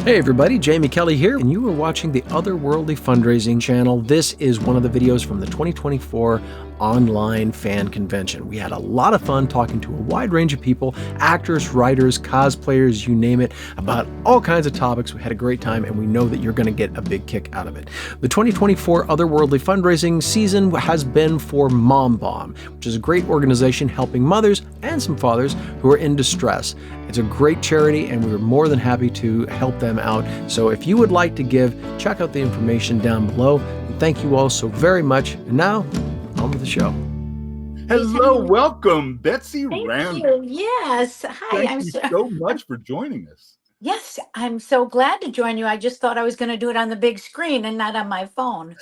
Hey everybody, Jamie Kelly here, and you are watching the Otherworldly Fundraising channel. This is one of the videos from the 2024 online fan convention. We had a lot of fun talking to a wide range of people, actors, writers, cosplayers, you name it, about all kinds of topics. We had a great time, and we know that you're going to get a big kick out of it. The 2024 Otherworldly Fundraising season has been for MomBomb, which is a great organization helping mothers and some fathers who are in distress. It's a great charity, and we were more than happy to help them out. So if you would like to give, check out the information down below. And thank you all so very much. And now, on with the show. Hello, welcome, Betsy Randle. Thank you. Yes. Hi. Thank you so much for joining us. Yes, I'm so glad to join you. I just thought I was going to do it on the big screen and not on my phone.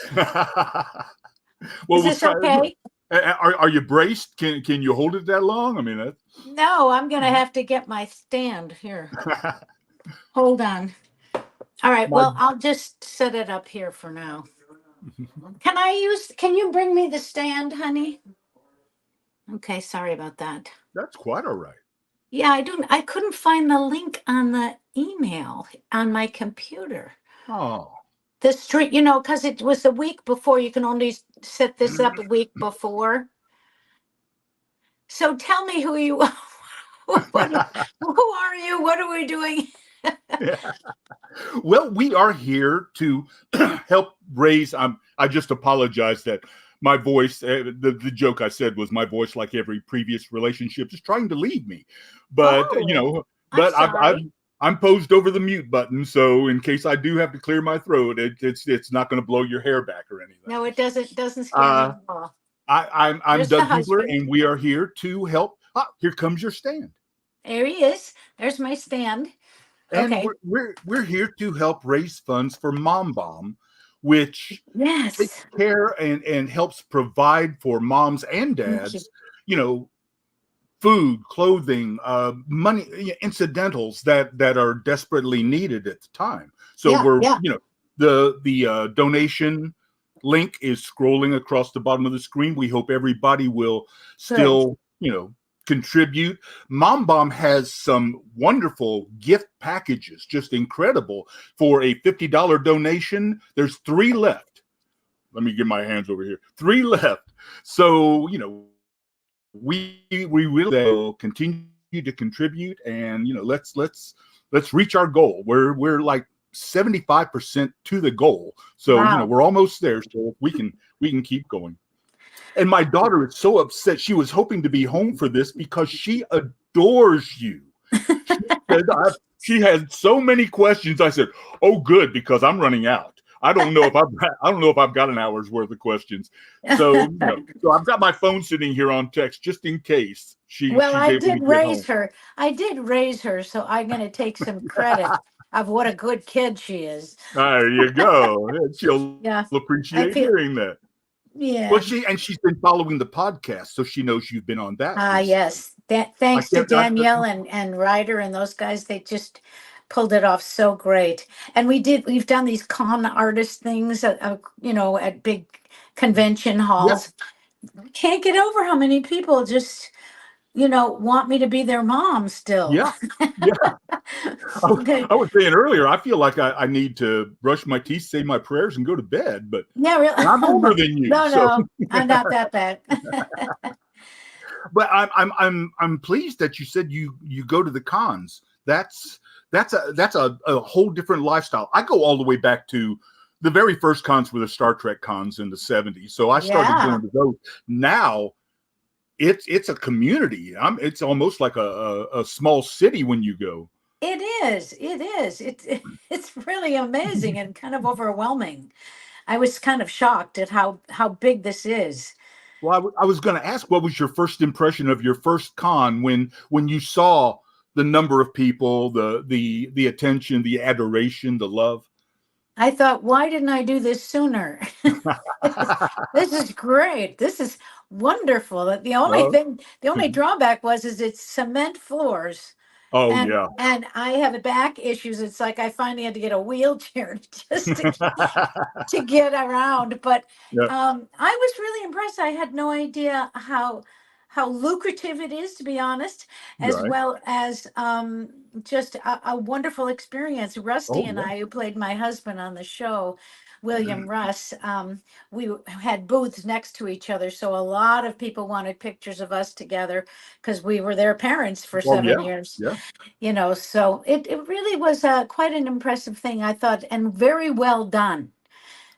Is this okay? Are you braced? Can you hold it that long? I mean, No, I'm going to have to get my stand here. Hold on. All right. Well, I'll just set it up here for now. Can you bring me the stand, honey? Okay. Sorry about that. That's quite all right. Yeah, I couldn't find the link on the email on my computer. Oh. The street, because it was a week before. You can only set this up a week before. So tell me who you are. Who are you? What are we doing? Yeah. Well, we are here to help raise. I just apologize that my voice, the joke I said was my voice, like every previous relationship, is trying to leave me. But, I'm posed over the mute button. So in case I do have to clear my throat, it's not going to blow your hair back or anything. No, it doesn't scare me at all. I'm Doug Hubler, and we are here to help. Here comes your stand. There he is. There's my stand. And okay. we're here to help raise funds for MomBomb, which takes care and helps provide for moms and dads, food, clothing, money, incidentals that are desperately needed at the time. So the donation link is scrolling across the bottom of the screen. We hope everybody will still, contribute. MomBomb has some wonderful gift packages, just incredible. For a $50 donation, there's 3 left. Let me get my hands over here. 3 left. So, we will continue to contribute, and let's reach our goal. We're like 75% to the goal, so we're almost there. So we can keep going. And my daughter is so upset. She was hoping to be home for this because she adores you. She had so many questions. I said, "Oh, good, because I'm running out. I don't know if I've got an hour's worth of questions." So, so I've got my phone sitting here on text just in case she. Well, I did raise her. I did raise her, so I'm going to take some credit of what a good kid she is. There you go. She'll appreciate hearing that. Yeah. Well, she's been following the podcast, so she knows you've been on that. Yes. Thanks to Danielle and Ryder and those guys. They just pulled it off so great. And we've done these con artist things at big convention halls. Yep. Can't get over how many people just want me to be their mom still. Yeah. I was saying earlier, I feel like I need to brush my teeth, say my prayers, and go to bed. But really, I'm older than you. No, I'm not that bad. But I'm pleased that you said you go to the cons. That's a whole different lifestyle. I go all the way back to the very first cons were the Star Trek cons in the 70s. So I started going to those. Now it's a community. It's almost like a small city when you go. It is. It's really amazing and kind of overwhelming. I was kind of shocked at how big this is. Well, I was going to ask, what was your first impression of your first con when you saw the number of people, the attention, the adoration, the love? I thought, why didn't I do this sooner? This is great. This is wonderful. The only drawback is it's cement floors. Oh, and I have back issues. It's like I finally had to get a wheelchair just to get around. But I was really impressed. I had no idea how how lucrative it is, to be honest, as Right. well as just a wonderful experience. Rusty Oh, and yeah. I, who played my husband on the show, William Russ, we had booths next to each other. So a lot of people wanted pictures of us together because we were their parents for Oh, 7 years. yeah. So it really was quite an impressive thing, I thought, and very well done.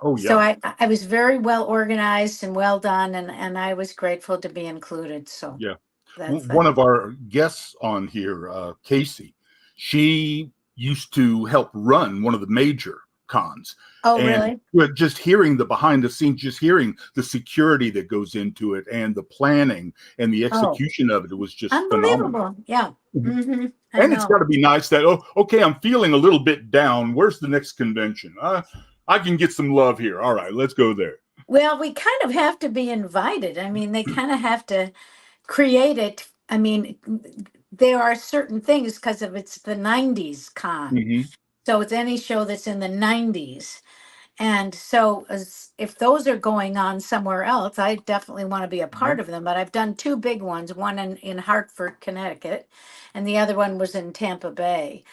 Oh, So yeah. I was very well organized and well done, and I was grateful to be included. So Yeah. that's One of our guests on here, Casey, she used to help run one of the major cons. Oh, And really? just hearing the behind the scenes, just hearing the security that goes into it and the planning and the Oh, execution of it was just phenomenal. unbelievable. Yeah. Mhm. I And it's got know. to be nice that, oh, okay, I'm feeling a little bit down. Where's the next convention? I can get some love here. All right, let's go there. Well, we kind of have to be invited. I mean, they kind of have to create it. I mean, there are certain things because of it's the 90s con. Mm-hmm. So it's any show that's in the 90s. And so if those are going on somewhere else, I definitely want to be a part of them. But I've done two big ones, one in Hartford, Connecticut, and the other one was in Tampa Bay.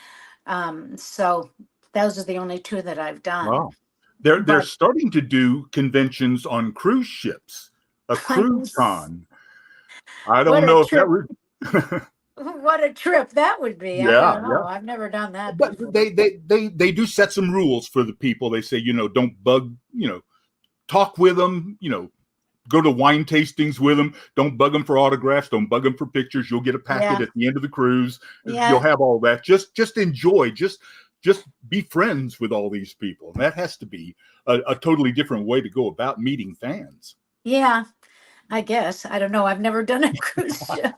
So those are the only two that I've done. Wow. They're But starting to do conventions on cruise ships, a I cruise was, con. I what don't a know if that trip. would. What a trip that would be. I Yeah, don't know. yeah. I've never done that But before. they do set some rules for the people. They say, don't bug, talk with them, go to wine tastings with them. Don't bug them for autographs. Don't bug them for pictures. You'll get a packet Yeah. at the end of the cruise. You'll Yeah. have all that. Just enjoy. Just be friends with all these people. And that has to be a totally different way to go about meeting fans. Yeah. I guess. I don't know. I've never done a cruise ship.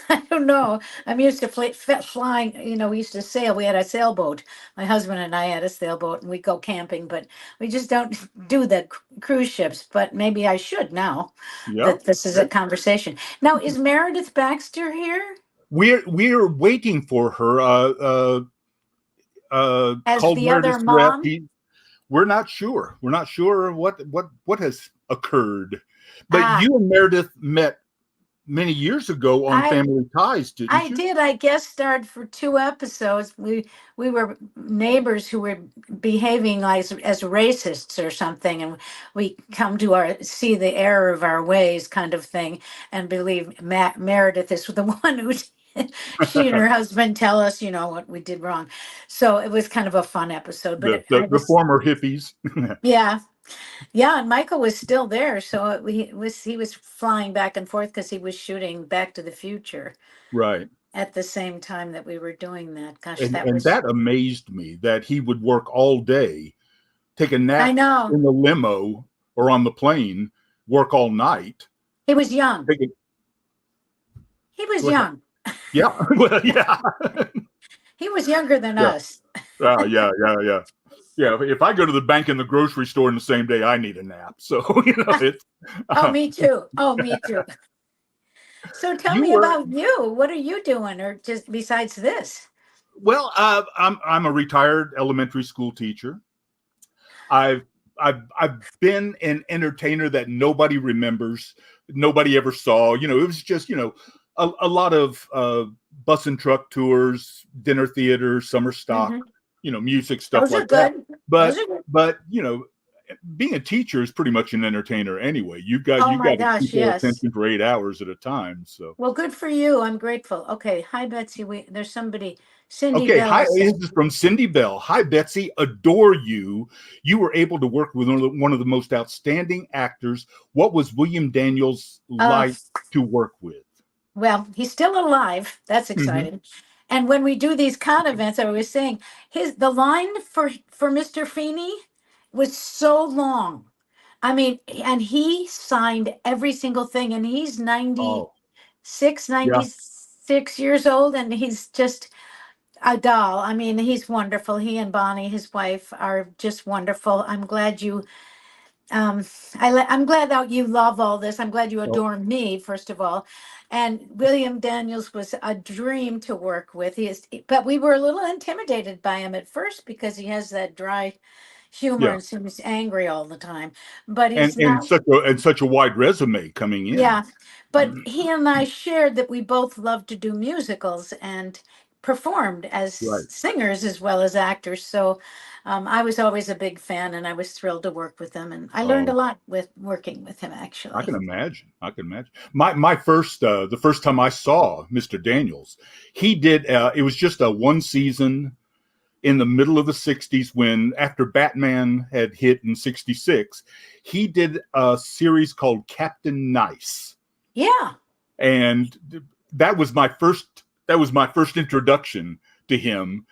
I don't know. I'm used to flying. We used to sail. We had a sailboat. My husband and I had a sailboat, and we go camping, but we just don't do the cruise ships. But maybe I should now Yeah. that this is a conversation. Now, is Meredith Baxter here We're waiting for her. as Called the other Meredith Rep. mom? We're not sure. We're not sure what has occurred. But Ah, you and Meredith met many years ago on I Family Ties, didn't I you? did. I guest starred for 2 episodes. We were neighbors who were behaving like as racists or something, and we come to see the error of our ways, kind of thing, and believe Meredith is the one who. She and her husband tell us, what we did wrong. So it was kind of a fun episode. But I The was, former hippies. yeah, yeah, and Michael was still there, so he was flying back and forth because he was shooting Back to the Future Right. at the same time that we were doing that. Gosh, And that amazed me that he would work all day, take a I nap know. in the limo or on the plane, work all night. He was young. Take it. He was Go ahead. young. Yeah. Well, yeah. He was younger than Yeah. us. Yeah. Yeah. If I go to the bank and the grocery store in the same day, I need a nap. So, it's. Oh, me too. Oh, me too. So tell You me were. about you. What are you doing, or just besides this? Well, I'm a retired elementary school teacher. I've been an entertainer that nobody remembers, nobody ever saw. It was just a lot of bus and truck tours, dinner theater, summer stock, music stuff Those are like that. good. But Those are good. but being a teacher is pretty much an entertainer anyway. You got Oh my to keep gosh, their yes. attention for 8 hours at a time. So. Well, good for you. I'm grateful. Okay. Hi, Betsy. There's somebody. Cindy Okay, Bell hi. is This saying, is from Cindy Bell. Hi, Betsy. Adore you. You were able to work with one of the most outstanding actors. What was William Daniels like to work with? well, he's still alive. That's exciting. And when we do these con events, I was saying the line for Mr. Feeney was so long. I mean, and he signed every single thing, and he's Oh, 96 years old, and he's just a doll. I mean, he's wonderful. He and Bonnie, his wife, are just wonderful. I'm glad you I'm glad that you love all this. I'm glad you oh, adore me, first of all. And William Daniels was a dream to work with. But we were a little intimidated by him at first because he has that dry, humor Yeah. and seems angry all the time. But And he's not. such a wide resume coming in. Yeah, but he and I shared that we both loved to do musicals and performed as Right. singers as well as actors. So I was always a big fan, and I was thrilled to work with him. And I learned a Oh, lot with working with him, I actually. can imagine. I can imagine. My first the first time I saw Mr. Daniels, he did it was just a one season in the middle of the 60s when after Batman had hit in 66, he did a series called Captain Nice. Yeah, And that was my first introduction to him.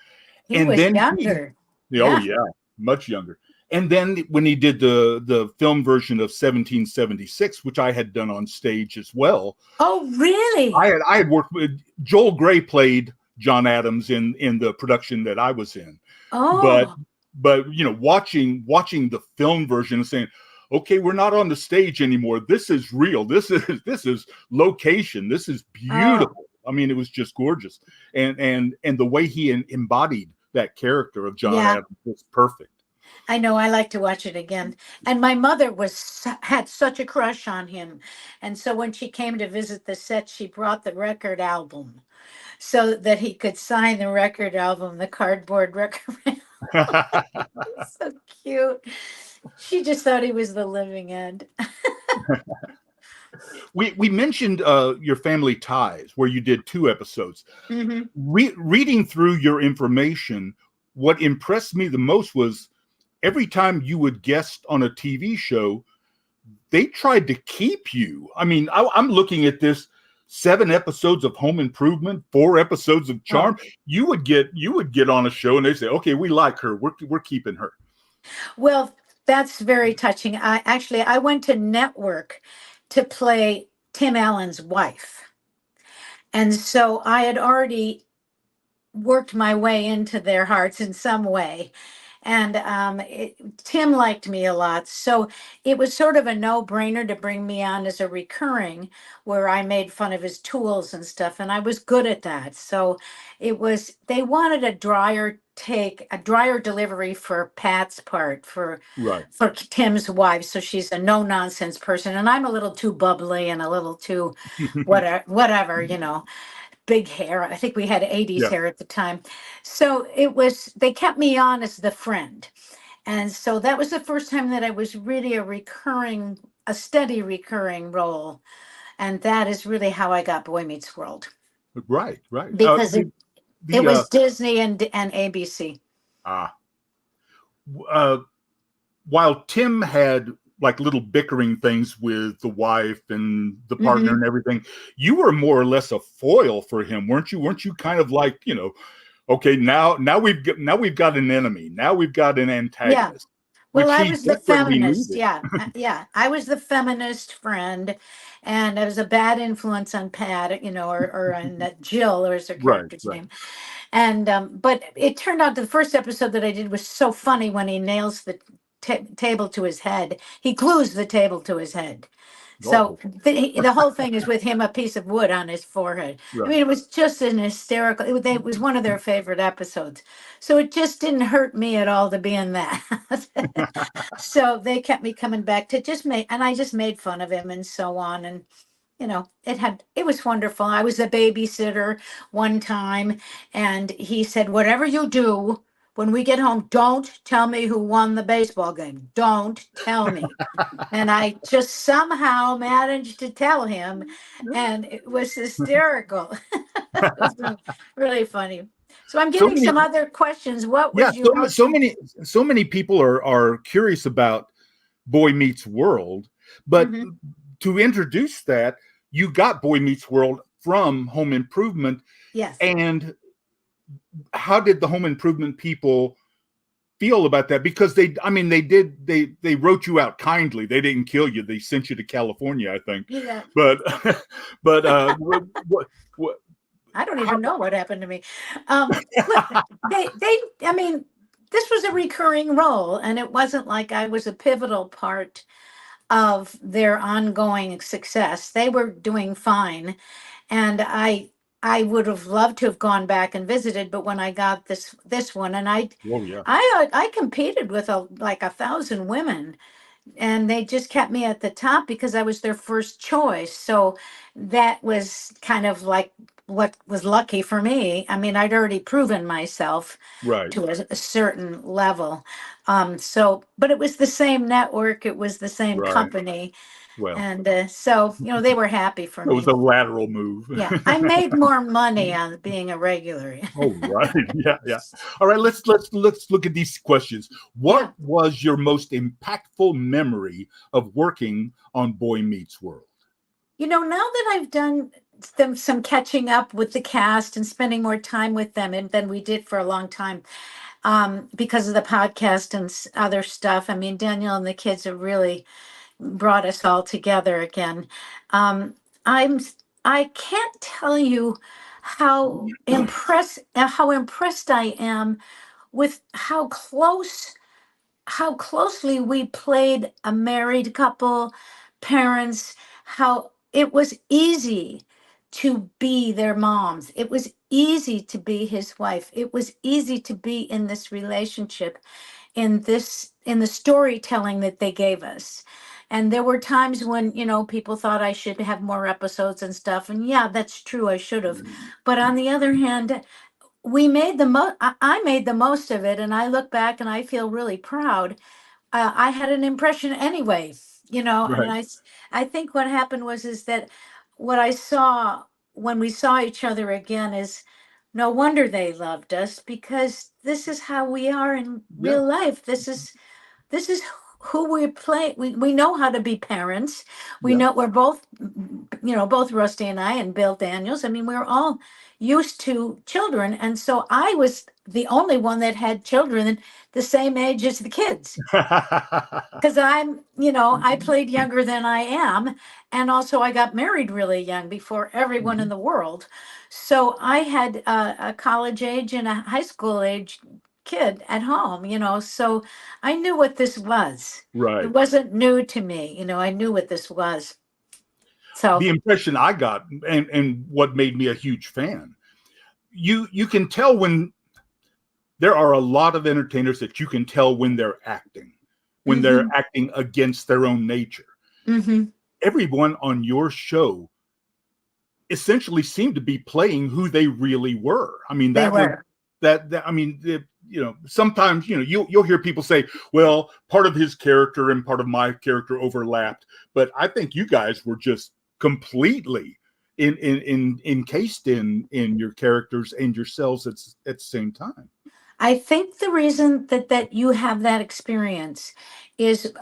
he And was then younger. oh Yeah. yeah, much younger. And then when he did the film version of 1776, which I had done on stage as well, Oh, really? I had worked with Joel Grey played John Adams in the production that I was in. But Oh, watching the film version and saying, okay, we're not on the stage anymore. This is real. This is location. This is oh, beautiful. I mean, it was just gorgeous. And the way he embodied that character of John yeah. Adams was perfect. I know. I like to watch it again. And my mother had such a crush on him, and so when she came to visit the set, she brought the record album so that he could sign the record album, the cardboard record. So cute. She just thought he was the living end. We mentioned your family ties, where you did 2 episodes. Hmm. Reading through your information, what impressed me the most was every time you would guest on a TV show, they tried to keep you. I mean, I'm looking at this 7 episodes of Home Improvement, 4 episodes of Oh, Charm. You would get on a show and they say, okay, we like her. We're keeping her. well, that's very touching. I went to network to play Tim Allen's wife. And so I had already worked my way into their hearts in some way. And Tim liked me a lot. So it was sort of a no brainer to bring me on as a recurring, where I made fun of his tools and stuff. And I was good at that. So they wanted a drier delivery for Pat's part, Right. for Tim's wife. So she's a no nonsense person. And I'm a little too bubbly and a little too whatever. Big hair. I think we had 80s Yeah. hair at the time. So they kept me on as the friend. And so that was the first time that I was really a steady recurring role. And that is really how I got Boy Meets World, Right. Right. because it The was Disney and ABC. uh, uh, while Tim had like little bickering things with the wife and the partner Hmm. and everything, you were more or less a foil for him, weren't you? Weren't you kind of like, okay, now we've got an enemy. Now we've got an Yeah. antagonist, Well, which I he was the desperately feminist. needed. Yeah. Yeah. I was the feminist friend. And I was a bad influence on Pat, or on Jill, or her Right, character's right. name. And but it turned out the first episode that I did was so funny when he nails the table to his head. He glues the table to his head. So Oh, the whole thing is with him a piece of wood on his forehead. I right. mean, it was just an hysterical. It was one of their favorite episodes. So it just didn't hurt me at all to be in that. So they kept me coming back to and I just made fun of him and so on. And it was wonderful. I was the babysitter one time, and he said, whatever you do, when we get home, don't tell me who won the baseball game. Don't tell me. And I just somehow managed to tell him, and it was hysterical. It was really funny. So I'm So getting many, some other questions. What yeah, would you, how so should, many people are curious about Boy Meets World, but Mhm. to introduce that, you got Boy Meets World from Home Improvement. Yes. And how did the Home Improvement people feel about that? Because they wrote you out kindly. They didn't kill you. They sent you to California, I think. Yeah. But what I don't how even know what happened to me. Look, I mean, this was a recurring role, and it wasn't like I was a pivotal part of their ongoing success. They were doing fine. And I would have loved to have gone back and visited, but when I got this one, and Oh yeah. I competed with like 1,000 women, and they just kept me at the top because I was their first choice. So that was kind of like what was lucky for me. I mean, I'd already proven myself Right. to a certain level. But it was the same network, it was the same Right. company. Well, And so, they were happy for it was me. a lateral move. Yeah, I made more money on being a regular. Oh, right. Yeah, yeah. All right, let's look at these questions. What Yeah. was your most impactful memory of working on Boy Meets World? Now that I've done some catching up with the cast and spending more time with them than we did for a long time, because of the podcast and other stuff. I mean, Daniel and the kids have really brought us all together again. Um, I'm I can't tell you how impressed I am with how closely we played a married couple, parents, how it was easy to be their moms. It was easy to be his wife. It was easy to be in this relationship, in the storytelling that they gave us. And there were times when, people thought I should have more episodes and stuff. And yeah, that's true, I should have. But on the other hand, we made the most I made the most of it, and I look back and I feel really proud. I had an impression anyway, and Right. I think what happened is that what I saw when we saw each other again is no wonder they loved us, because this is how we are in Yeah. real life. This is who we play. We know how to be parents. We Yeah. know we're both, both Rusty and I and Bill Daniels. I mean, we're all used to children. And so I was the only one that had children the same age as the kids. Because I played younger than I am. And also I got married really young, before everyone in Mhm. the world. So I had a college age and a high school age kid at home, so I knew what this was. It Right. wasn't new to me, I knew what this was. So, The impression I got, and what made me a huge fan, you can tell when there are a lot of entertainers that you can tell when they're hmm acting against their own nature. hmm Everyone on your show essentially seemed to be playing who they really were. I mean, they that was were. that I mean, sometimes you'll hear people say, well, part of his character and part of my character overlapped, but I think you guys were just completely encased in your characters and yourselves at the same time. I think the reason that you have that experience is,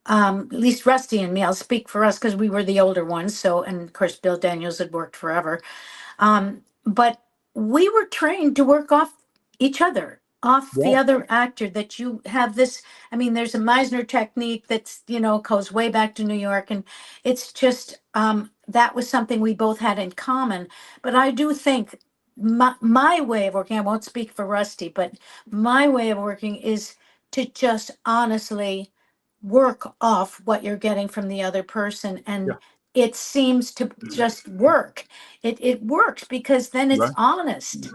at least Rusty and me, I'll speak for us because we were the older ones. So, and of course, Bill Daniels had worked forever. But we were trained to work off each other, off the Yeah. other actor. That you have this, I mean, there's a Meisner technique that's, goes way back to New York. And it's just, that was something we both had in common. But I do think my way of working, I won't speak for Rusty, but my way of working is to just honestly work off what you're getting from the other person. Yeah. And it seems to just work. It works because then it's Right. honest,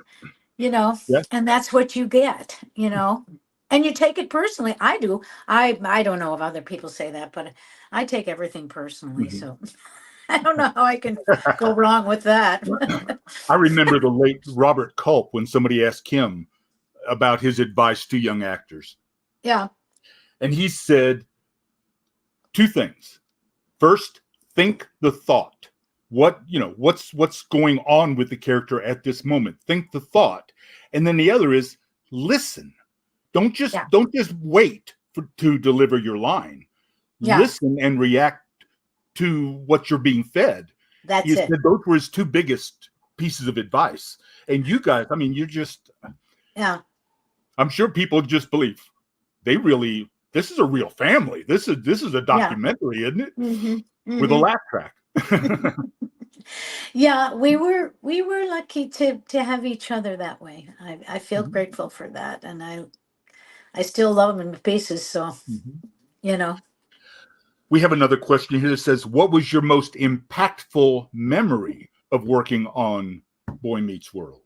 Yeah. and that's what you get, and you take it personally. I do. I don't know if other people say that, but I take everything personally. Mhm. So I don't know how I can go wrong with that. I remember the late Robert Culp when somebody asked him about his advice to young actors. Yeah. And he said two things. First, think the thought. What's going on with the character at this moment? Think the thought. And then the other is listen. Don't just wait to deliver your line. Yeah. Listen and react to what you're being fed. That's He it. said those were his two biggest pieces of advice. And you guys, I mean, Yeah. I'm sure people just believe this is a real family. This is a documentary, isn't it? Mm-hmm. With a laugh track. Yeah, we were lucky to have each other that way. I feel Mhm. grateful for that, and I still love him to pieces. So, Mhm. We have another question here that says, what was your most impactful memory of working on Boy Meets World?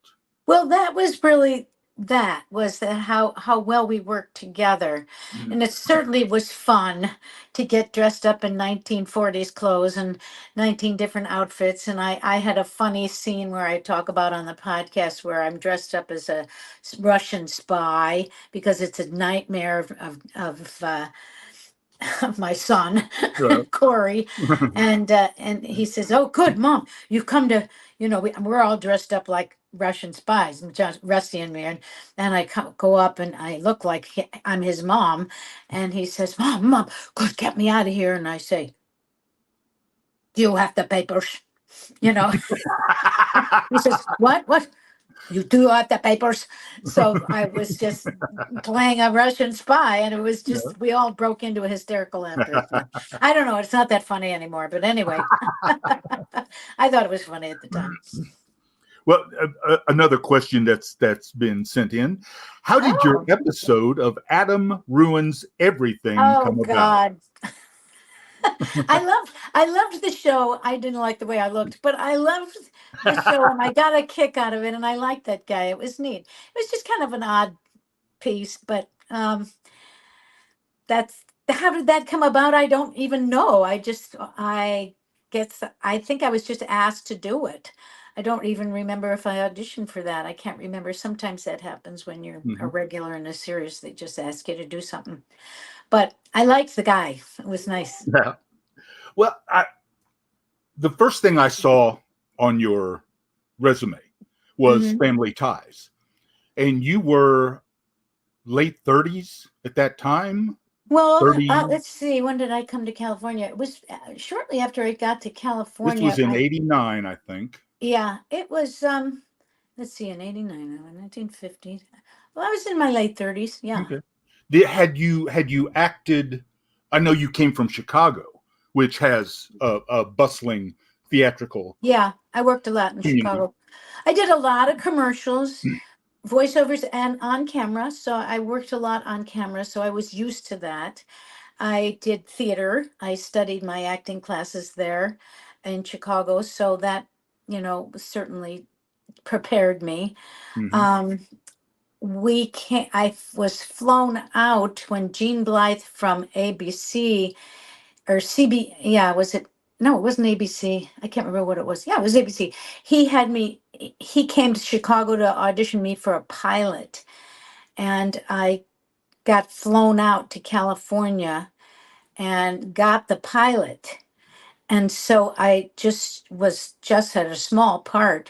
Well, that was really how well we worked together. And it certainly was fun to get dressed up in 1940s clothes and 19 different outfits. And I had a funny scene where I talk about on the podcast where I'm dressed up as a Russian spy because it's a nightmare of my son, Yeah. Corey, and he says, "Oh, good, Mom, you've come to, we're all dressed up like Russian spies, and just Rusty and me, and I go up and I look like I'm his mom, and he says, Mom, good, get me out of here," and I say, "Do you have the papers?" You know, he says, "What? You do have the papers?" So I was just playing a Russian spy, and it was just, we all broke into a hysterical laughter. I don't know, it's not that funny anymore, but anyway, I thought it was funny at the time. Well, another question that's been sent in. How did your episode of Adam Ruins Everything come about? God. I loved the show. I didn't like the way I looked, but I loved the show and I got a kick out of it, and I liked that guy. It was neat. It was just kind of an odd piece, but that's how did that come about? I don't even know. I guess I think I was just asked to do it. I don't even remember if I auditioned for that. I can't remember. Sometimes that happens when you're a regular in a series. They just ask you to do something. But I liked the guy. It was nice. Yeah. Well, the first thing I saw on your resume was Family Ties. And you were late 30s at that time? Well, let's see. When did I come to California? It was shortly after I got to California. This was in 89, I think. Yeah, it was, let's see, in 89, 1950. Well, I was in my late 30s. Yeah. Okay. Had you acted, I know you came from Chicago, which has a bustling theatrical. Yeah, I worked a lot in Chicago. I did a lot of commercials, voiceovers, and on camera. So I worked a lot on camera. So I was used to that. I did theater. I studied my acting classes there in Chicago. So that, certainly prepared me. I was flown out when Gene Blythe from ABC or CB, was it? No, it wasn't ABC. I can't remember what it was. Yeah, it was ABC. He came to Chicago to audition me for a pilot. And I got flown out to California and got the pilot. And so I just had a small part.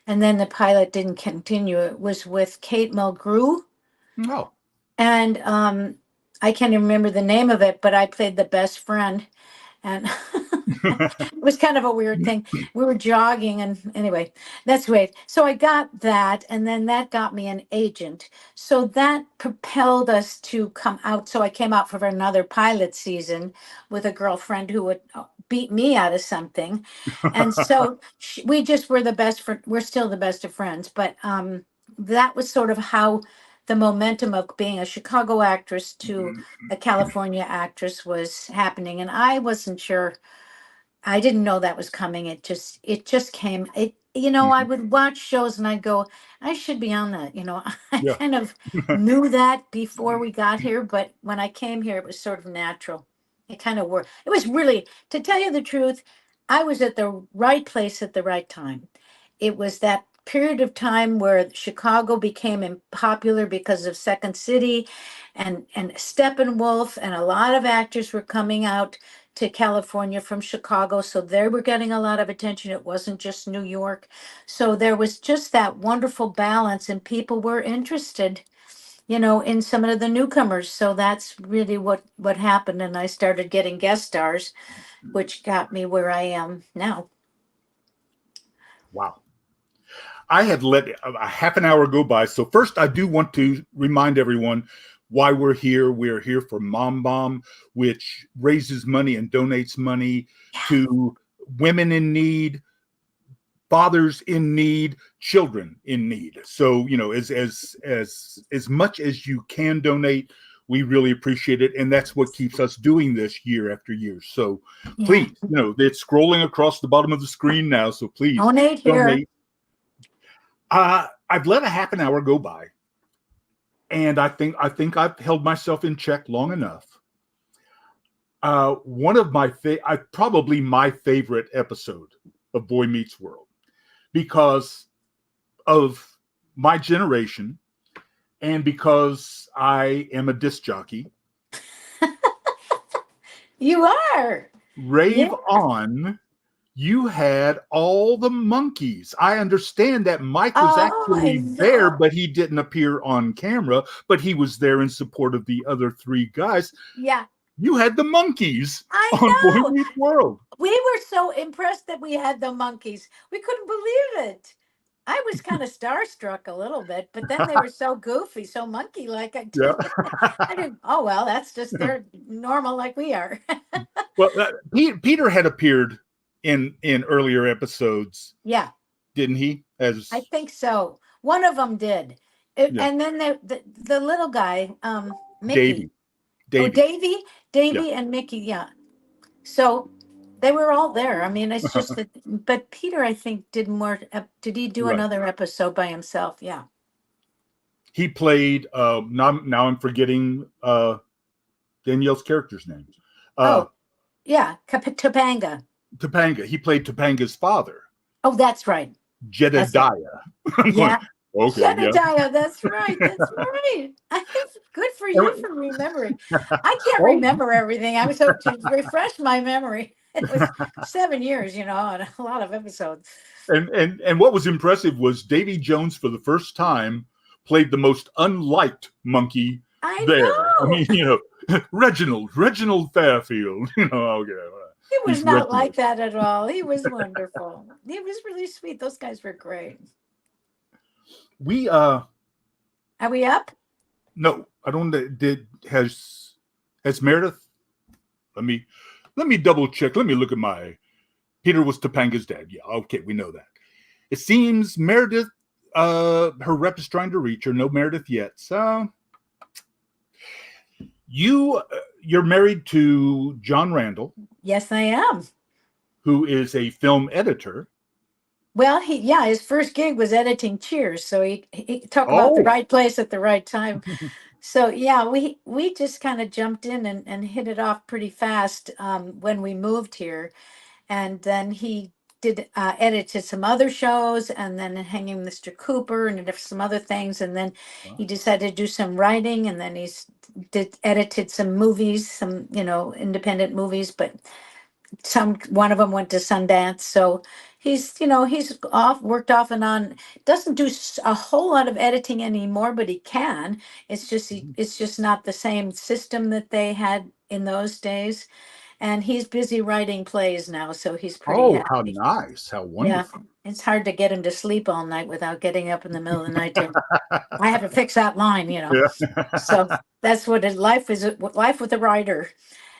And then the pilot didn't continue. It was with Kate Mulgrew. Oh. And I can't even remember the name of it, but I played the best friend. And it was kind of a weird thing. We were jogging, and anyway, that's great. So I got that, and then that got me an agent. So that propelled us to come out. So I came out for another pilot season with a girlfriend who would beat me out of something. And so we just were the best friend. We're still the best of friends. But that was sort of how the momentum of being a Chicago actress to a California actress was happening. And I wasn't sure. I didn't know that was coming. It just came. I would watch shows and I'd go, I should be on that. I kind of knew that before we got here, but when I came here, it was sort of natural. It kind of worked. It was really, to tell you the truth, I was at the right place at the right time. It was that period of time where Chicago became popular because of Second City and Steppenwolf, and a lot of actors were coming out to California from Chicago, so they were getting a lot of attention. It wasn't just New York. So there was just that wonderful balance, and people were interested, in some of the newcomers. So that's really what happened, and I started getting guest stars, which got me where I am now. Wow. I had let a half an hour go by. So first, I do want to remind everyone why we're here. We're here for MomBomb, which raises money and donates money to women in need, fathers in need, children in need. So, as much as you can donate, We really appreciate it, and that's what keeps us doing this year after year. So please, it's scrolling across the bottom of the screen now, so please donate here. I've let a half an hour go by, and I think I've held myself in check long enough. One of my probably my favorite episode of Boy Meets World, because of my generation and because I am a disc jockey. You are. Rave on. You had all the monkeys. I understand that Mike was actually there, but he didn't appear on camera, but he was there in support of the other three guys. Yeah. You had the monkeys on Boy Meets World. We were so impressed that we had the monkeys. We couldn't believe it. I was kind of starstruck a little bit, but then they were so goofy, so monkey-like. I didn't, oh, well, that's just, they're normal like we are. Well, Peter had appeared in earlier episodes. Yeah. Didn't he? I think so. One of them did. And then the little guy, Mickey. Davy and Mickey, yeah. So they were all there. I mean, it's just that, but Peter, I think, did more. Did he do another episode by himself? Yeah. He played, now I'm forgetting Danielle's character's name. Topanga. Topanga. He played Topanga's father. Oh, that's right. Jedediah. Yeah. Okay. Jedediah, that's right. That's right. Good for you for remembering. I can't remember everything. I was hoping to refresh my memory. It was 7 years, and a lot of episodes. And what was impressive was Davy Jones, for the first time, played the most unliked monkey there. Know. I mean, Reginald Fairfield. He was not Reginald. Like that at all. He was wonderful. He was really sweet. Those guys were great. Are we up? No, I don't. Has Meredith? Let me double check. Let me look at Peter was Topanga's dad. Yeah, okay, we know that. It seems Meredith, her rep is trying to reach her. No Meredith yet. So you're married to John Randle. Yes, I am. Who is a film editor. Well, his first gig was editing Cheers, so he talked about the right place at the right time. So we just kind of jumped in and hit it off pretty fast when we moved here, and then he did edited some other shows, and then Hanging Mr. Cooper and some other things, and then he decided to do some writing, and then edited some movies, some independent movies, but one of them went to Sundance, so he's worked off and on. Doesn't do a whole lot of editing anymore, but he can. It's just not the same system that they had in those days, and he's busy writing plays now, so he's pretty happy. How nice, how wonderful. Yeah, it's hard to get him to sleep all night without getting up in the middle of the night. I have to fix that line, So that's what life is. Life with a writer.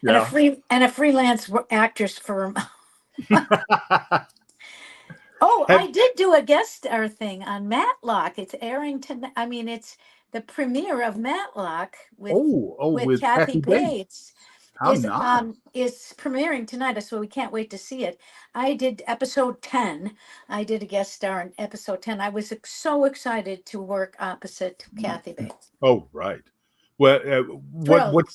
Yeah. And a freelance actress firm. I did do a guest star thing on Matlock. It's airing tonight. I mean, it's the premiere of Matlock with Kathy Bates. It's premiering tonight, so we can't wait to see it. I did episode 10. I did a guest star in episode 10. I was so excited to work opposite Kathy Bates. Oh, right. Well, what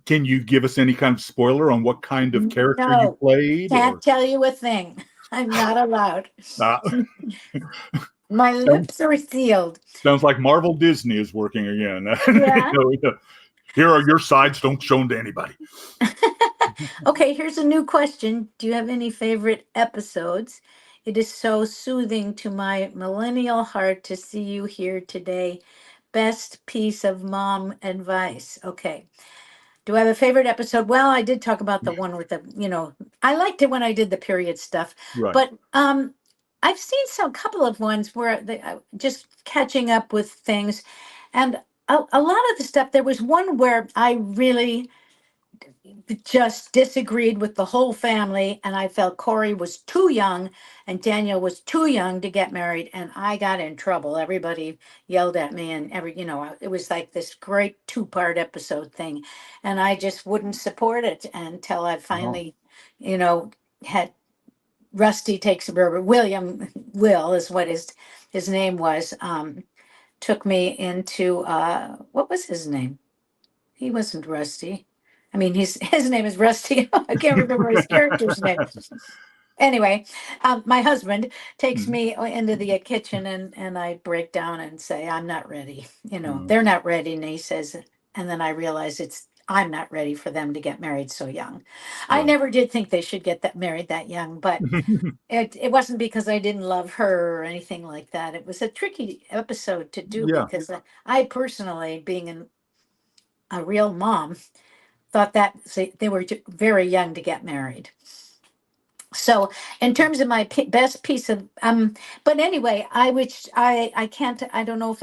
can you give us any kind of spoiler on what kind of character you played? Can't tell you a thing. I'm not allowed. My lips are sealed. Sounds like Marvel Disney is working again. Yeah. Here are your sides. Don't show them to anybody. Okay, here's a new question. Do you have any favorite episodes? It is so soothing to my millennial heart to see you here today. Best piece of mom advice. Okay. Do I have a favorite episode? Well, I did talk about the one with I liked it when I did the period stuff. Right. But I've seen a couple of ones where just catching up with things. And a lot of the stuff, there was one where I really just disagreed with the whole family, and I felt Corey was too young and Daniel was too young to get married, and I got in trouble. Everybody yelled at me, and it was like this great two-part episode thing, and I just wouldn't support it until I finally, had Rusty takes over. Will is what his name was. Took me into what was his name? He wasn't Rusty. I mean, his name is Rusty. I can't remember his character's name. Anyway, my husband takes me into the kitchen, and I break down and say, I'm not ready. They're not ready. And he says, and then I realize I'm not ready for them to get married so young. I never did think they should get married that young, but it wasn't because I didn't love her or anything like that. It was a tricky episode to do because I personally, being a real mom, thought that they were very young to get married. So in terms of my best piece of, but anyway, I can't, I don't know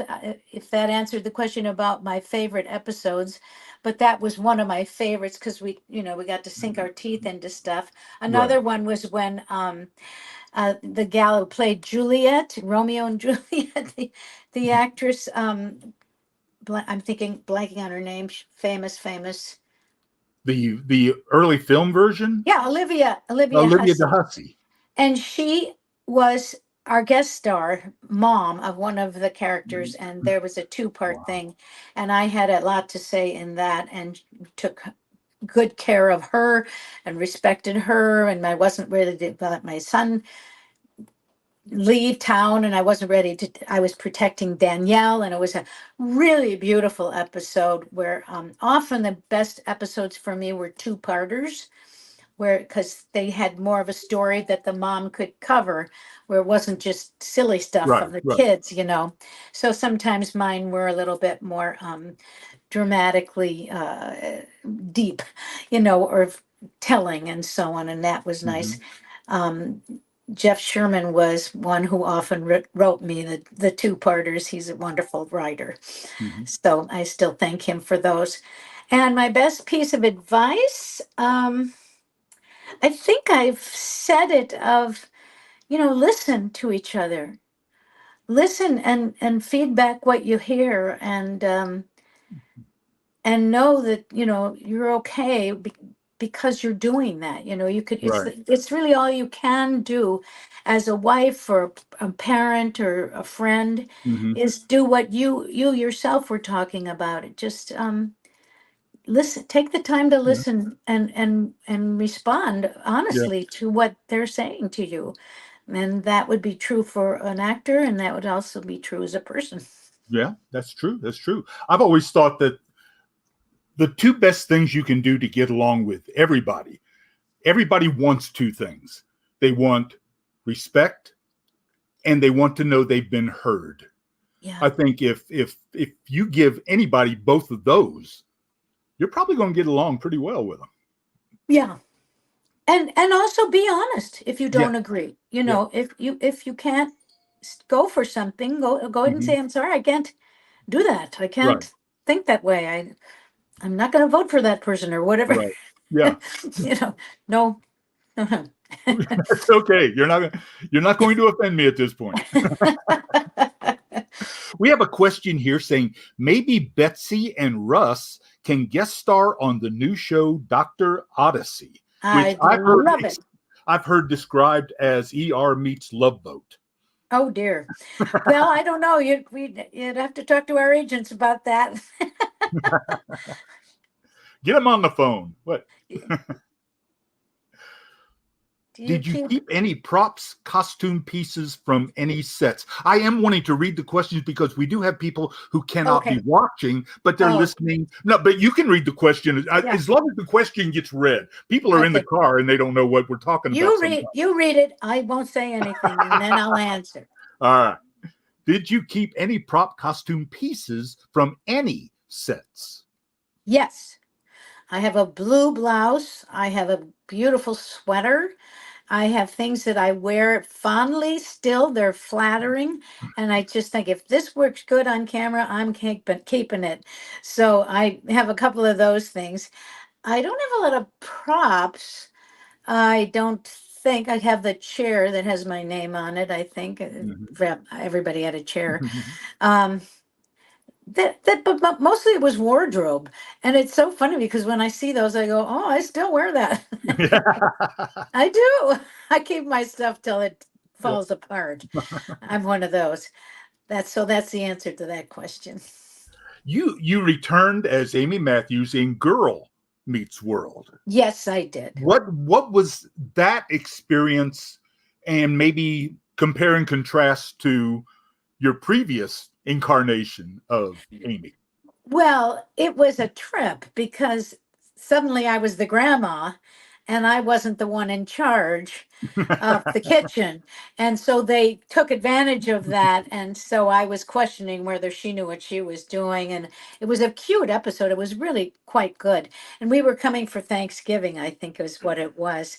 if that answered the question about my favorite episodes, but that was one of my favorites because we got to sink our teeth into stuff. Another one was when, the gal who played Juliet, Romeo and Juliet, the actress, I'm blanking on her name, famous. The early film version? Yeah, Olivia de Hussey. And she was our guest star, mom of one of the characters, and there was a two-part thing. And I had a lot to say in that and took good care of her and respected her. And I wasn't ready to let my son leave town, and I was protecting Danielle, and it was a really beautiful episode where often the best episodes for me were two-parters, because they had more of a story that the mom could cover, where it wasn't just silly stuff from the kids, So sometimes mine were a little bit more dramatically deep, or telling and so on, and that was nice. Jeff Sherman was one who often wrote me the two-parters. He's a wonderful writer. So I still thank him for those. And my best piece of advice, I think I've said it of, listen to each other. Listen and feedback what you hear, and know that, you're okay because you're doing that. It's really all you can do as a wife or a parent or a friend, is do what you yourself were talking about. It just listen, take the time to listen and respond honestly to what they're saying to you. And that would be true for an actor, and that would also be true as a person. Yeah, that's true. I've always thought that the two best things you can do to get along with everybody wants two things. They want respect, and they want to know they've been heard. Yeah. I think if you give anybody both of those, you're probably going to get along pretty well with them. Yeah. And also be honest if you don't agree. If you can't go for something, go ahead and say, I'm sorry, I can't do that. I can't think that way. I'm not going to vote for that person or whatever. Right. Yeah. No. It's okay. You're not going to offend me at this point. We have a question here saying maybe Betsy and Russ can guest star on the new show Dr. Odyssey, which I've heard described as ER meets Love Boat. Oh dear. Well, I don't know. You'd have to talk to our agents about that. Get them on the phone. What? Did you keep any props, costume pieces from any sets? I am wanting to read the questions because we do have people who cannot be watching, but they're listening. No, but you can read the question as long as the question gets read. People are in the car and they don't know what we're talking about. You read it. I won't say anything, and then I'll answer. All right. Did you keep any prop costume pieces from any sets? Yes. I have a blue blouse. I have a beautiful sweater. I have things that I wear fondly still. They're flattering. And I just think if this works good on camera, I'm keeping it. So I have a couple of those things. I don't have a lot of props. I don't think I have the chair that has my name on it. I think everybody had a chair. Um, but mostly it was wardrobe, and it's so funny because when I see those, I go, "Oh, I still wear that." I do. I keep my stuff till it falls apart. I'm one of those. That's the answer to that question. You returned as Amy Matthews in Girl Meets World. Yes, I did. What was that experience, and maybe compare and contrast to your previous incarnation of Amy? Well, it was a trip because suddenly I was the grandma and I wasn't the one in charge of the kitchen. And so they took advantage of that. And so I was questioning whether she knew what she was doing. And it was a cute episode. It was really quite good. And we were coming for Thanksgiving, I think is what it was.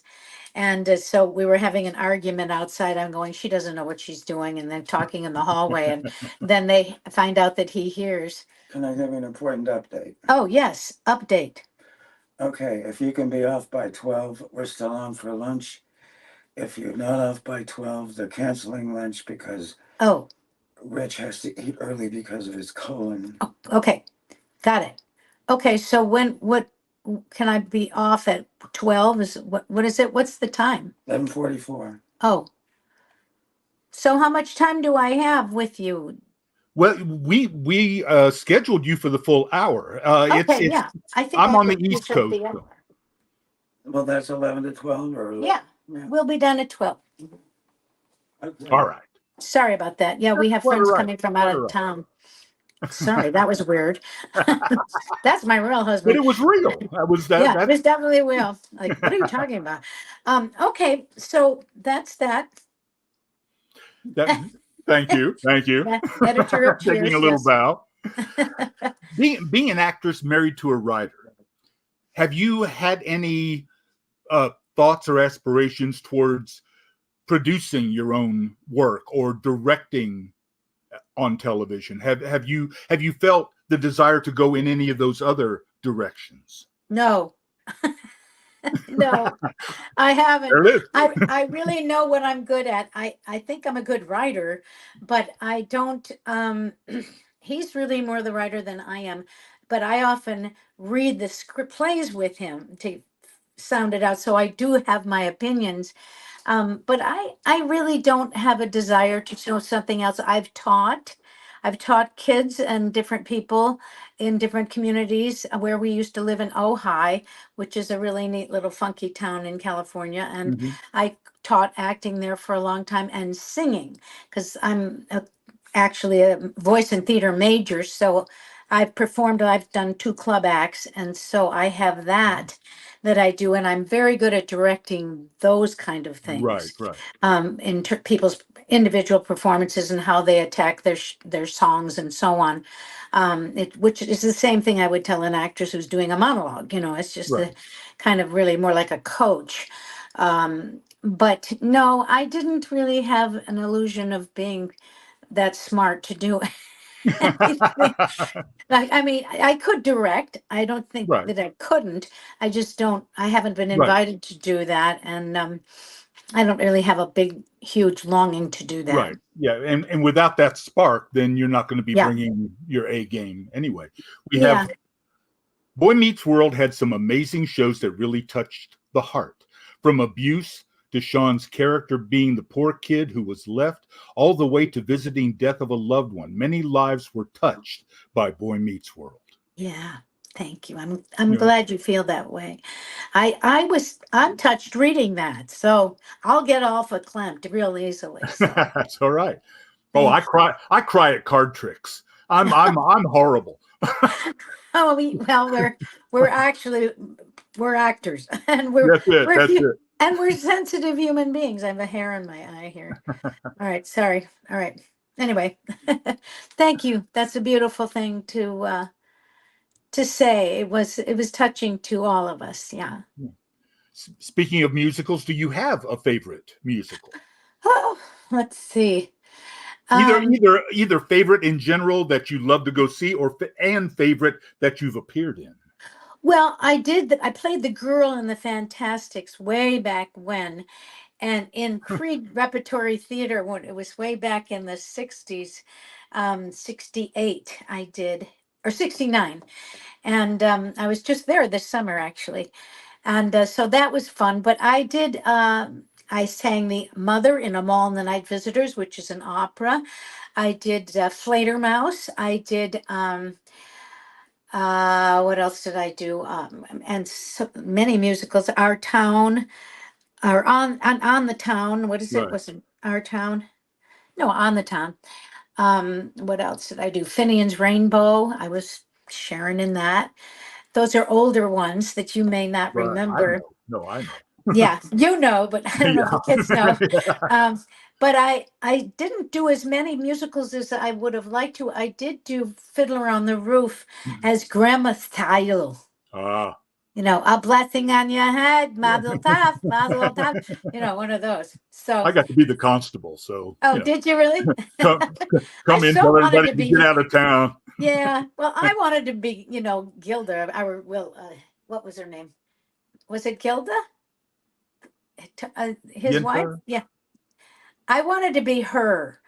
And so we were having an argument outside. I'm going, she doesn't know what she's doing. And then talking in the hallway. And then they find out that he hears. Can I give you an important update? Oh, yes. Update. Okay, if you can be off by 12, we're still on for lunch. If you're not off by 12, they're canceling lunch because Rich has to eat early because of his colon. Oh, okay. Got it. Okay, so what can I be off at 12? What is it? What's the time? 11:44. Oh. So how much time do I have with you? Well, we scheduled you for the full hour. Okay, yeah. I think I'm on the East Coast. Well, that's 11 to 12 or yeah. We'll be done at 12. Okay. All right. Sorry about that. Yeah, we have friends coming from out of town. Sorry, that was weird. That's my real husband. But it was real. That was that. Yeah, it was definitely real. Like, what are you talking about? Okay, so that's that. Thank you. Editor of Cheers, taking a little bow. Being an actress married to a writer, have you had any thoughts or aspirations towards producing your own work or directing on television? Have you felt the desire to go in any of those other directions? No. No, I haven't. There it is. I really know what I'm good at. I think I'm a good writer, but I don't he's really more the writer than I am, but I often read the script plays with him to sound it out. So I do have my opinions. But I really don't have a desire to know something else. I've taught kids and different people in different communities where we used to live in Ojai, which is a really neat little funky town in California. And I taught acting there for a long time and singing because I'm actually a voice and theater major. So I've done 2 club acts. And so I have that I do. And I'm very good at directing those kind of things. Right. In people's individual performances and how they attack their songs and so on. Which is the same thing I would tell an actress who's doing a monologue. It's just the kind of really more like a coach. But no, I didn't really have an illusion of being that smart to do anything. I mean, I could direct. I don't think that I couldn't. I just don't. I haven't been invited to do that, and I don't really have a huge longing to do that. Right. Yeah. And without that spark, then you're not going to be bringing your A game anyway. We have Boy Meets World had some amazing shows that really touched the heart, from abuse to Sean's character being the poor kid who was left, all the way to visiting death of a loved one. Many lives were touched by Boy Meets World. Yeah. Thank you. I'm glad you feel that way. I'm touched reading that, so I'll get off a Klimt real easily. So. That's all right. Oh, I cry at card tricks. I'm horrible. Oh, we're actors, and that's it. And we're sensitive human beings. I have a hair in my eye here. All right, sorry. All right. Anyway, thank you. That's a beautiful thing to say. It was touching to all of us. Yeah. Speaking of musicals, do you have a favorite musical? Oh, let's see. Either favorite in general that you love to go see, and favorite that you've appeared in. Well, I did. I played the girl in the Fantastics way back when, and in pre-repertory theater when it was way back in the 60s, 68 I did, or 69. And I was just there this summer actually. And so that was fun. But I did, I sang the Mother in A Mall in the Night Visitors, which is an opera. I did Fledermaus. I did, what else did I do? And so many musicals. Our Town, or on the Town. What is it? Right. Was it Our Town? No, On the Town. What else did I do? Finian's Rainbow. I was Sharon in that. Those are older ones that you may not Right. I remember. know. No, I know. Yeah, you know, but I don't know if the kids know. Yeah. But I didn't do as many musicals as I would have liked to. I did do Fiddler on the Roof as Grandma Thyle. Ah. You know, a blessing on your head, Mazel Tov, Mazel Tov. You know, one of those. So, I got to be the constable, so oh, did you really? come I in, so tell wanted everybody to to be. get out of town. Yeah, well, I wanted to be, you know, Gilda. What was her name? Was it Gilda? His wife? Yinta? Yeah. I wanted to be her,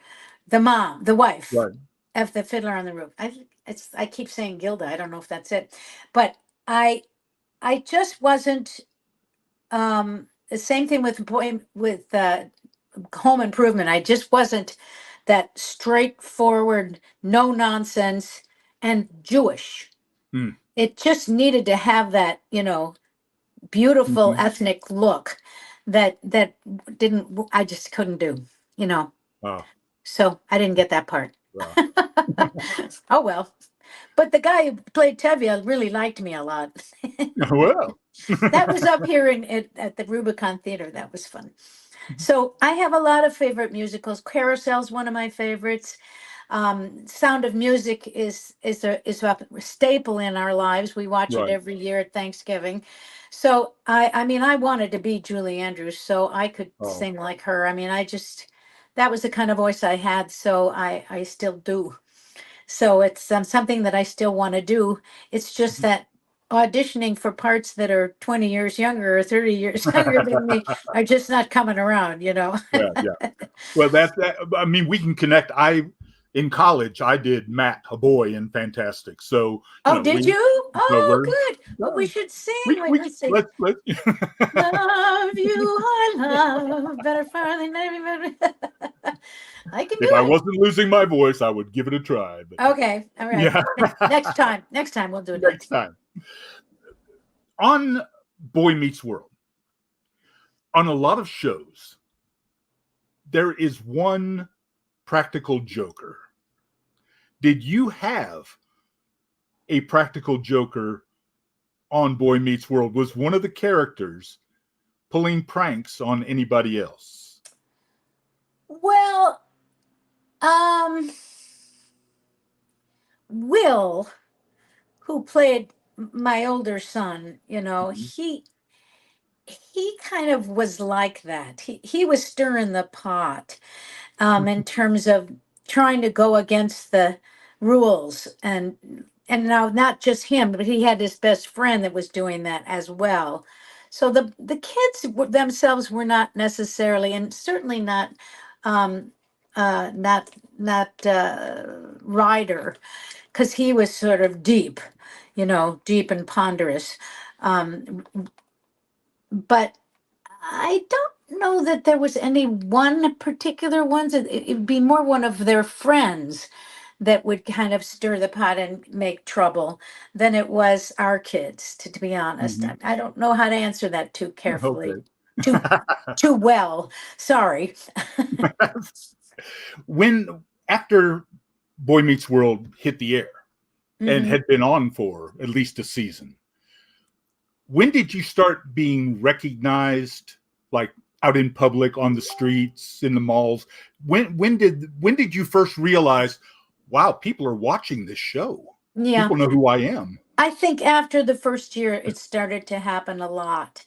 the mom, the wife Right. of the Fiddler on the Roof. I keep saying Gilda. I don't know if that's it, but I just wasn't. The same thing with Home Improvement. I just wasn't that straightforward, no nonsense, and Jewish. Hmm. It just needed to have that, you know, beautiful Mhm. ethnic look that I just couldn't do, you know. Oh, So I didn't get that part. wow. Oh well. But the guy who played Tevye really liked me a lot. Well. That was up here at the Rubicon Theater. That was fun. So I have a lot of favorite musicals. Carousel's one of my favorites. Sound of Music is a staple in our lives. We watch it Right. every year at Thanksgiving. So I mean, I wanted to be Julie Andrews so I could Oh. sing like her. I mean, that was the kind of voice I had. So I still do. So it's something that I still want to do. It's just that auditioning for parts that are 20 years younger or 30 years younger than me are just not coming around, you know. Yeah, yeah. Well, that. I mean, we can connect. In college, I did Matt, a boy in Fantastic. So, Oh, did you? Oh, we're good. Well, we should sing. we Wait, let's see. let's Love you, I love better far than everybody. I can do if I it. wasn't losing my voice, I would give it a try. But Okay, all right. yeah, Next time we'll do it. next time. On Boy Meets World, on a lot of shows, there is one practical joker. Did you have a practical joker on Boy Meets World? Was one of the characters pulling pranks on anybody else? Well, Will, who played my older son, you know, he kind of was like that. He was stirring the pot in terms of trying to go against the rules, and now not just him, but he had his best friend that was doing that as well. So the kids themselves were not necessarily, and certainly not not Ryder, because he was sort of deep, you know, deep and ponderous. Um, but I don't know that there was any one particular ones. It'd be more one of their friends that would kind of stir the pot and make trouble than it was our kids, to be honest. Mhm. I don't know how to answer that too carefully, Okay. too well. Sorry. When after Boy Meets World hit the air and Mhm. had been on for at least a season, when did you start being recognized, like out in public, on the streets, in the malls? When did you first realize, wow, people are watching this show? Yeah. People know who I am. I think after the first year, it started to happen a lot.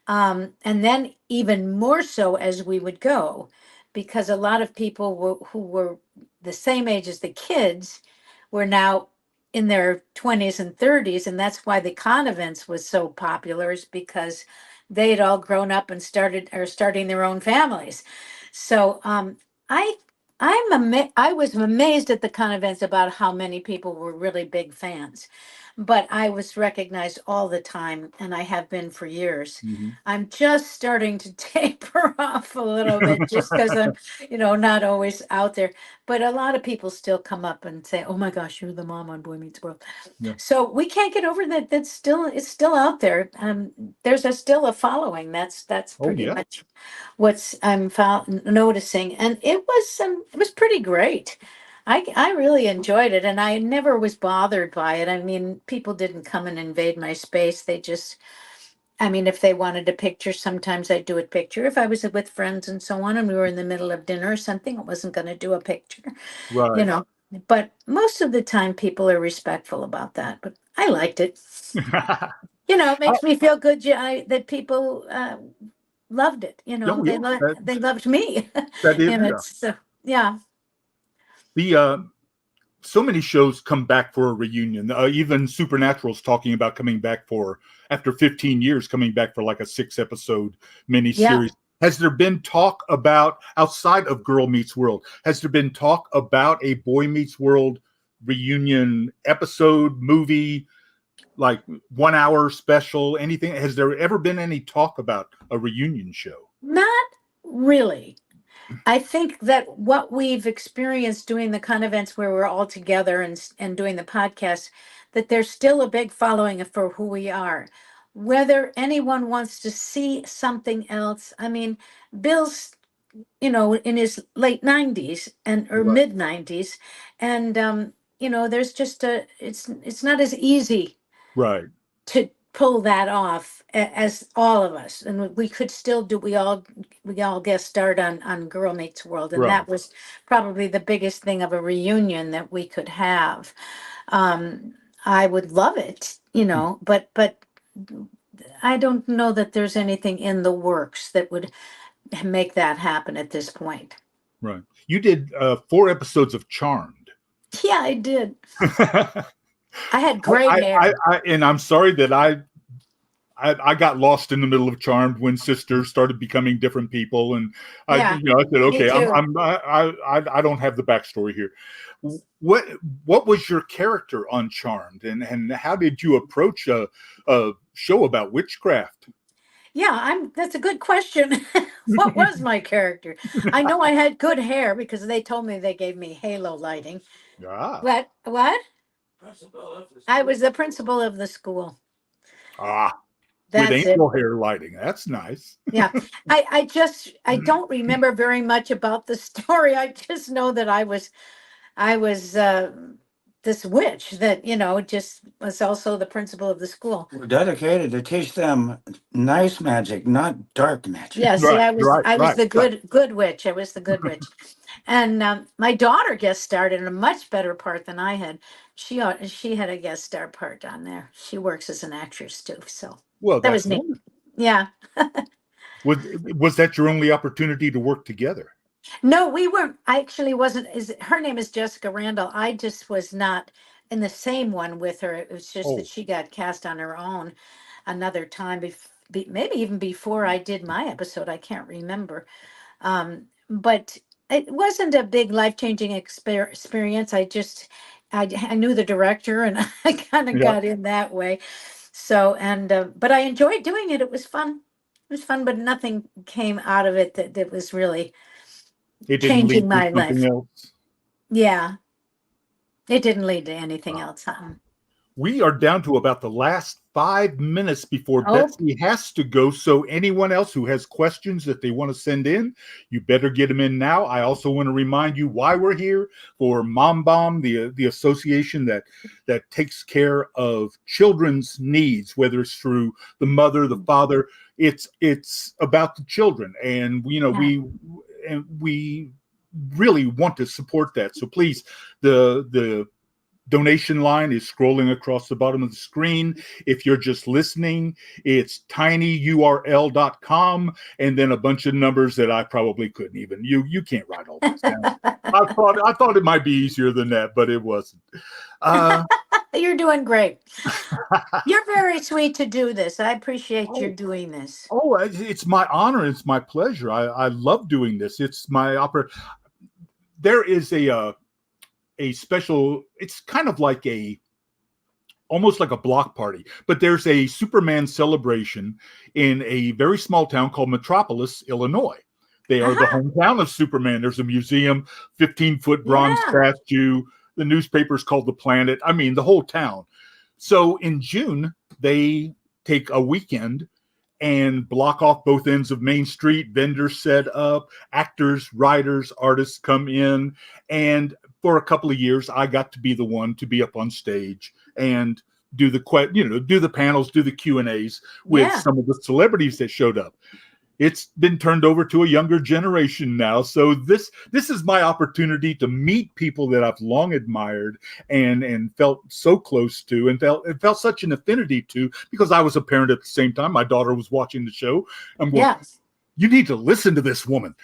And then even more so as we would go, because a lot of people who were the same age as the kids were now in their 20s and 30s, and that's why the con events was so popular, is because they'd all grown up and starting their own families. So I was amazed at the con events about how many people were really big fans, but I was recognized all the time, and I have been for years. Mm-hmm. I'm just starting to taper off a little bit, just because I'm, not always out there. But a lot of people still come up and say, "Oh my gosh, you're the mom on Boy Meets World." Yeah. So we can't get over that. It's still out there. There's still a following. That's pretty much what's I'm noticing, and it was pretty great. I really enjoyed it, and I never was bothered by it. I mean, people didn't come and invade my space. They just, I mean, if they wanted a picture, sometimes I'd do a picture. If I was with friends and so on, and we were in the middle of dinner or something, I wasn't going to do a picture, Right. But most of the time, people are respectful about that. But I liked it. It makes me feel good that people loved it. Oh, yeah. They loved me. That is, yeah. So many shows come back for a reunion. Even Supernatural's talking about coming back after 15 years, coming back for like a 6-episode miniseries. Yeah. Has there been talk about, outside of Girl Meets World, has there been talk about a Boy Meets World reunion episode, movie, like 1 hour special, anything? Has there ever been any talk about a reunion show? Not really. I think that what we've experienced doing the con events where we're all together and doing the podcast, that there's still a big following for who we are. Whether anyone wants to see something else, I mean, Bill's, in his late 90s or mid 90s, and there's just it's not as easy, right, to pull that off as all of us, and we could still do. We all guest starred on Girl Meets World, and that was probably the biggest thing of a reunion that we could have. I would love it, but I don't know that there's anything in the works that would make that happen at this point. Right. You did 4 episodes of Charmed. Yeah, I did. I had gray hair. And I'm sorry that I got lost in the middle of Charmed when sisters started becoming different people, and I said, okay, I don't have the backstory here. What was your character on Charmed, and how did you approach a show about witchcraft? Yeah, that's a good question. What was my character? I know I had good hair because they told me they gave me halo lighting. But what? I was the principal of the school. With angel hair lighting. That's nice. Yeah. I don't remember very much about the story. I just know that I was this witch that, just was also the principal of the school. We're dedicated to teach them nice magic, not dark magic. Yes, I was the good witch. I was the good witch. And my daughter guest starred in a much better part than I had. She had a guest star part on there. She works as an actress too. So that was neat. Yeah. Was that your only opportunity to work together? No, we weren't. I actually wasn't. Her name is Jessica Randle. I just was not in the same one with her. It was just that she got cast on her own another time, maybe even before I did my episode. I can't remember. But it wasn't a big life-changing experience. I knew the director, and I kind of got in that way. So, but I enjoyed doing it. It was fun. It was fun, but nothing came out of it that was really changing my life. Yeah. It didn't lead to anything else. We are down to about the last 5 minutes before Betsy has to go. So anyone else who has questions that they want to send in, you better get them in now. I also want to remind you why we're here for MomBomb, the association that takes care of children's needs, whether it's through the mother, the father. It's about the children, and we really want to support that. So please, the donation line is scrolling across the bottom of the screen. If you're just listening, it's tinyurl.com and then a bunch of numbers that I probably couldn't even. You can't write all this down. I thought it might be easier than that, but it wasn't. You're doing great. You're very sweet to do this. I appreciate you doing this. Oh, it's my honor. It's my pleasure. I love doing this. It's my opera. There is a special, it's kind of like almost like a block party, but there's a Superman celebration in a very small town called Metropolis, Illinois. They are the hometown of Superman. There's a museum, 15-foot bronze statue. The newspaper's called The Planet. I mean, the whole town. So in June, they take a weekend and block off both ends of Main Street. Vendors set up, actors, writers, artists come in. And for a couple of years, I got to be the one to be up on stage and do the panels, do the Q&As with some of the celebrities that showed up. It's been turned over to a younger generation now. So this is my opportunity to meet people that I've long admired and felt so close to and felt such an affinity to, because I was a parent at the same time. My daughter was watching the show. I'm going, you need to listen to this woman.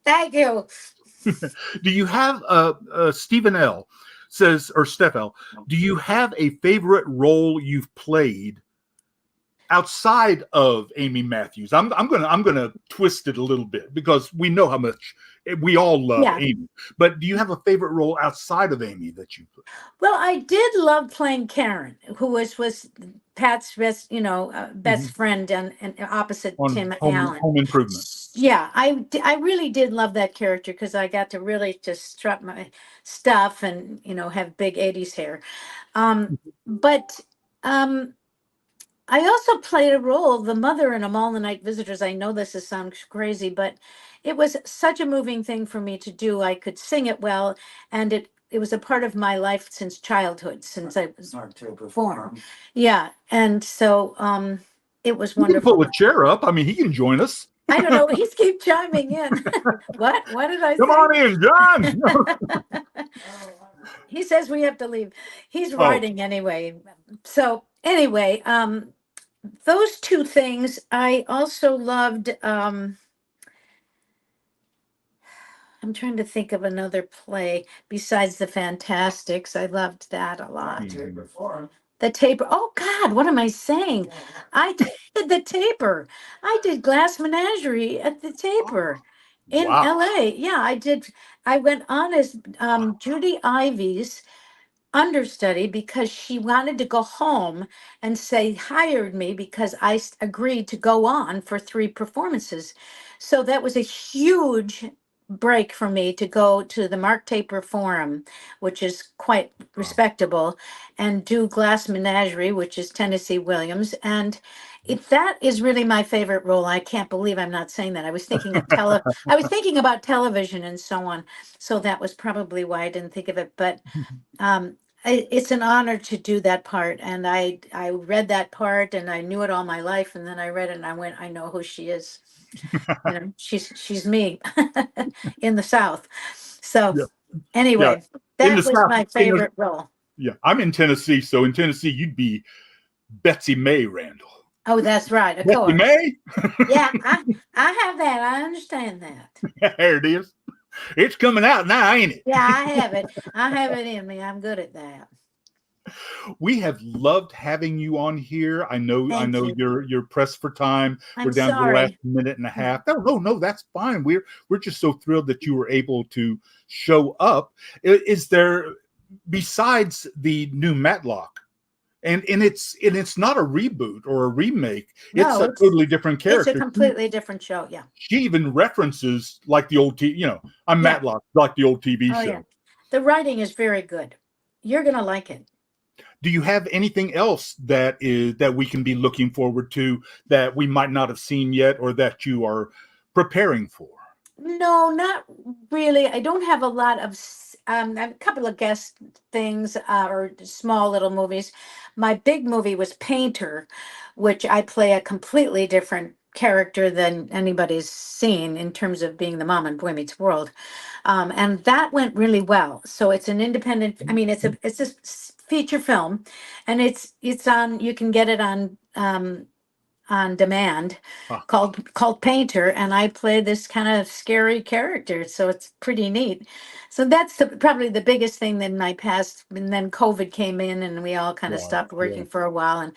Thank you. Do you have Stephen L. says, or Steph L., do you have a favorite role you've played outside of Amy Matthews? I'm gonna twist it a little bit because we know how much we all love Amy. But do you have a favorite role outside of Amy that you played? Well, I did love playing Karen, who was Pat's best, best friend and opposite Tim Allen. Home Improvement. Yeah, I really did love that character because I got to really just strut my stuff and have big 80s hair. But I also played a role, the mother in All the Night Visitors. I know this sounds crazy, but it was such a moving thing for me to do. I could sing it well, and it was a part of my life since childhood, since I was born. Yeah, and so it was wonderful. Pull a chair up. I mean, he can join us. I don't know. He's keep chiming in. What did I say? Come on in, John. He says we have to leave. He's writing anyway. So anyway, those two things. I also loved. I'm trying to think of another play besides the Fantastics. I loved that a lot. The Taper. Oh God, what am I saying? I did the Taper. I did Glass Menagerie at the Taper in LA. Yeah, I did. I went on as Judy Ivy's understudy because she wanted to go home, and hired me because I agreed to go on for 3 performances. So that was a huge break for me to go to the Mark Taper Forum, which is quite respectable, and do Glass Menagerie, which is Tennessee Williams. And that is really my favorite role. I can't believe I'm not saying that. I was thinking of I was thinking about television and so on. So that was probably why I didn't think of it. But it's an honor to do that part. And I read that part and I knew it all my life. And then I read it and I went, I know who she is. She's me in the South. So anyway, that was my favorite role. Yeah, I'm in Tennessee. So in Tennessee, you'd be Betsy May Randle. Oh, that's right. Of Betsy course. May? Yeah, I have that. I understand that. There it is. It's coming out now, ain't it? Yeah, I have it. I have it in me. I'm good at that. We have loved having you on here. I know you're pressed for time. We're down to the last minute and a half. No, that's fine. We're just so thrilled that you were able to show up. Is there, besides the new Matlock, and it's not a reboot or a remake. No, it's a totally different character. It's a completely different show. Yeah. She even references like the old I'm Matlock, like the old TV show. Yeah. The writing is very good. You're gonna like it. Do you have anything else that we can be looking forward to that we might not have seen yet or that you are preparing for? No, not really. I don't have a lot of I have a couple of guest things or small little movies. My big movie was Painter, which I play a completely different character than anybody's seen in terms of being the mom in Boy Meets World. And that went really well. So it's an independent, it's a feature film, and it's on, you can get it on on demand Huh. called Painter, and I play this kind of scary character, so it's pretty neat. So that's probably the biggest thing in my past. And then COVID came in, and we all kind of Wow. stopped working Yeah. for a while, and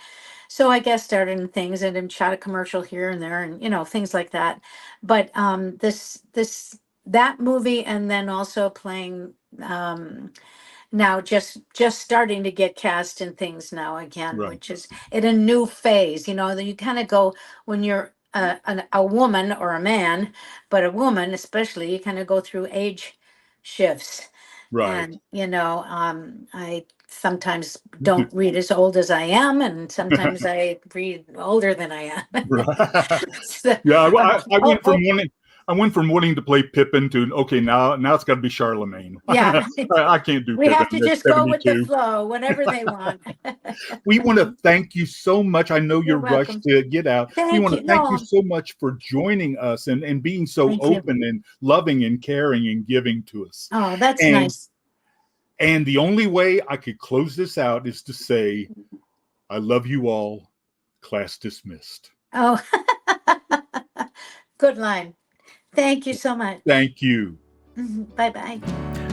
so I guess started in things and then shot a commercial here and there, and things like that. But that movie, and then also playing. Now just starting to get cast in things now again, Right. which is in a new phase. That you kind of go when you're a woman or a man, but a woman especially, you kind of go through age shifts. Right. And I sometimes don't read as old as I am, and sometimes I read older than I am. Right. So, Yeah, I went from wanting to play Pippin to okay, now it's got to be Charlemagne. Yeah. I can't do we Pippin. have to That's just go with the 72. flow, whatever they want. We want to thank you so much. I know You're you're rushed welcome. to get out. We Thank want you. to thank you No. so much for joining us and being so Thank you. open and loving and caring and giving to us. Oh, that's And- nice. And the only way I could close this out is to say, I love you all. Class dismissed. Oh, good line. Thank you so much. Thank you. Bye-bye.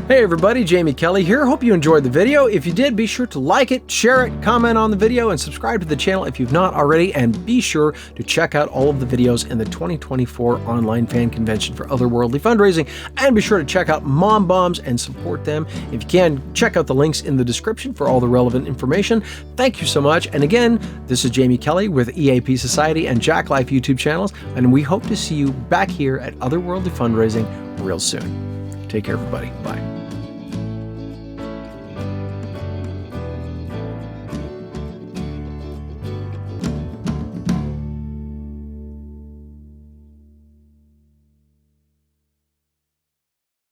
Hey everybody, Jamie Kelly here. Hope you enjoyed the video. If you did, be sure to like it, share it, comment on the video, and subscribe to the channel if you've not already. And be sure to check out all of the videos in the 2024 online fan convention for Otherworldly Fundraising. And be sure to check out MomBombs and support them. If you can, check out the links in the description for all the relevant information. Thank you so much. And again, this is Jamie Kelly with EAP Society and Jack Life YouTube channels. And we hope to see you back here at Otherworldly Fundraising real soon. Take care, everybody. Bye.